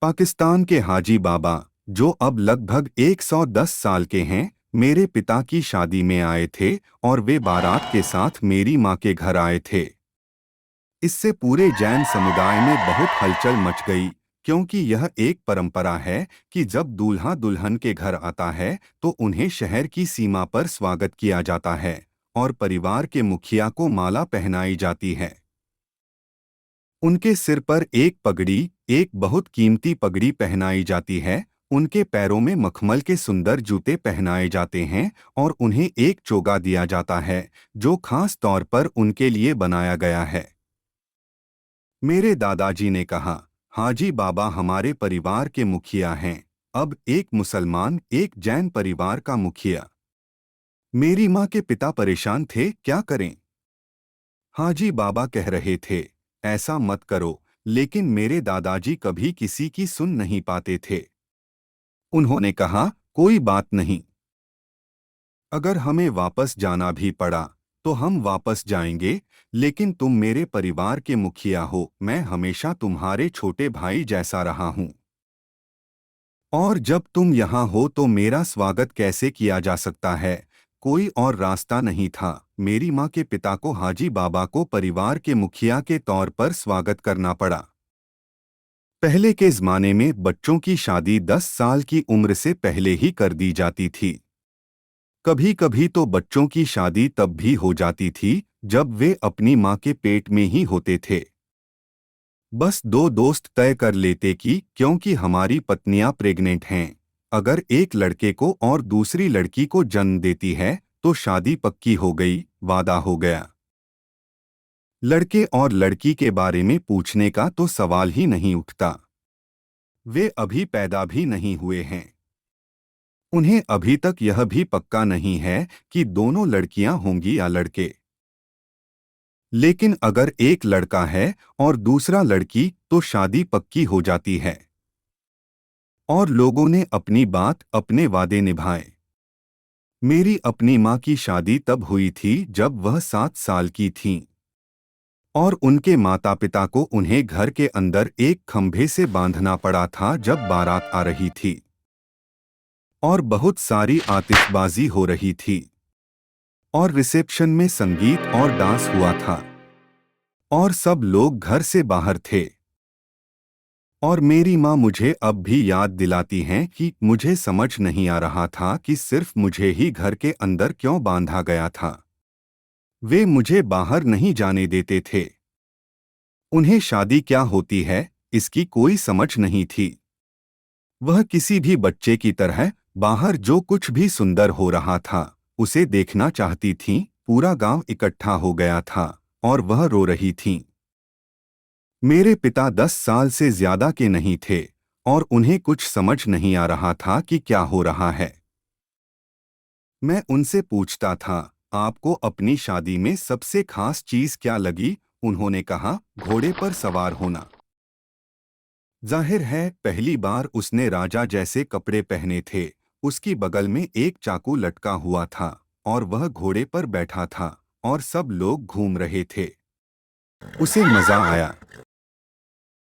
पाकिस्तान के हाजी बाबा, जो अब लगभग 110 साल के हैं, मेरे पिता की शादी में आए थे और वे बारात के साथ मेरी मां के घर आए थे। इससे पूरे जैन समुदाय में बहुत हलचल मच गई, क्योंकि यह एक परंपरा है कि जब दूल्हा दुल्हन के घर आता है तो उन्हें शहर की सीमा पर स्वागत किया जाता है और परिवार के मुखिया को माला पहनाई जाती है। उनके सिर पर एक पगड़ी, एक बहुत कीमती पगड़ी पहनाई जाती है। उनके पैरों में मखमल के सुंदर जूते पहनाए जाते हैं और उन्हें एक चोगा दिया जाता है, जो खास तौर पर उनके लिए बनाया गया है। मेरे दादाजी ने कहा, हाजी बाबा हमारे परिवार के मुखिया हैं। अब एक मुसलमान, एक जैन परिवार का मुखिया। मेरी माँ के पिता परेशान थे, क्या करें? हाजी बाबा कह रहे थे, ऐसा मत करो, लेकिन मेरे दादाजी कभी किसी की सुन नहीं पाते थे। उन्होंने कहा, कोई बात नहीं। अगर हमें वापस जाना भी पड़ा तो हम वापस जाएंगे, लेकिन तुम मेरे परिवार के मुखिया हो, मैं हमेशा तुम्हारे छोटे भाई जैसा रहा हूं। और जब तुम यहाँ हो तो मेरा स्वागत कैसे किया जा सकता है? कोई और रास्ता नहीं था। मेरी माँ के पिता को हाजी बाबा को परिवार के मुखिया के तौर पर स्वागत करना पड़ा। पहले के ज़माने में बच्चों की शादी 10 साल की उम्र से पहले ही कर दी जाती थी। कभी कभी तो बच्चों की शादी तब भी हो जाती थी जब वे अपनी माँ के पेट में ही होते थे। बस दो दोस्त तय कर लेते कि क्योंकि हमारी पत्नियां प्रेग्नेंट हैं, अगर एक लड़के को और दूसरी लड़की को जन्म देती है तो शादी पक्की हो गई, वादा हो गया। लड़के और लड़की के बारे में पूछने का तो सवाल ही नहीं उठता। वे अभी पैदा भी नहीं हुए हैं। उन्हें अभी तक यह भी पक्का नहीं है कि दोनों लड़कियां होंगी या लड़के। लेकिन अगर एक लड़का है और दूसरा लड़की तो शादी पक्की हो जाती है। और लोगों ने अपनी बात, अपने वादे निभाए। मेरी अपनी माँ की शादी तब हुई थी जब वह 7 साल की थीं। और उनके माता पिता को उन्हें घर के अंदर एक खंभे से बांधना पड़ा था जब बारात आ रही थी। और बहुत सारी आतिशबाजी हो रही थी। और रिसेप्शन में संगीत और डांस हुआ था। और सब लोग घर से बाहर थे। और मेरी माँ मुझे अब भी याद दिलाती हैं कि मुझे समझ नहीं आ रहा था कि सिर्फ मुझे ही घर के अंदर क्यों बांधा गया था। वे मुझे बाहर नहीं जाने देते थे। उन्हें शादी क्या होती है, इसकी कोई समझ नहीं थी। वह किसी भी बच्चे की तरह बाहर जो कुछ भी सुंदर हो रहा था उसे देखना चाहती थीं। पूरा गांव इकट्ठा हो गया था और वह रो रही थीं। मेरे पिता 10 साल से ज्यादा के नहीं थे और उन्हें कुछ समझ नहीं आ रहा था कि क्या हो रहा है। मैं उनसे पूछता था, आपको अपनी शादी में सबसे खास चीज क्या लगी? उन्होंने कहा, घोड़े पर सवार होना। जाहिर है पहली बार उसने राजा जैसे कपड़े पहने थे। उसकी बगल में एक चाकू लटका हुआ था और वह घोड़े पर बैठा था और सब लोग घूम रहे थे। उसे मजा आया।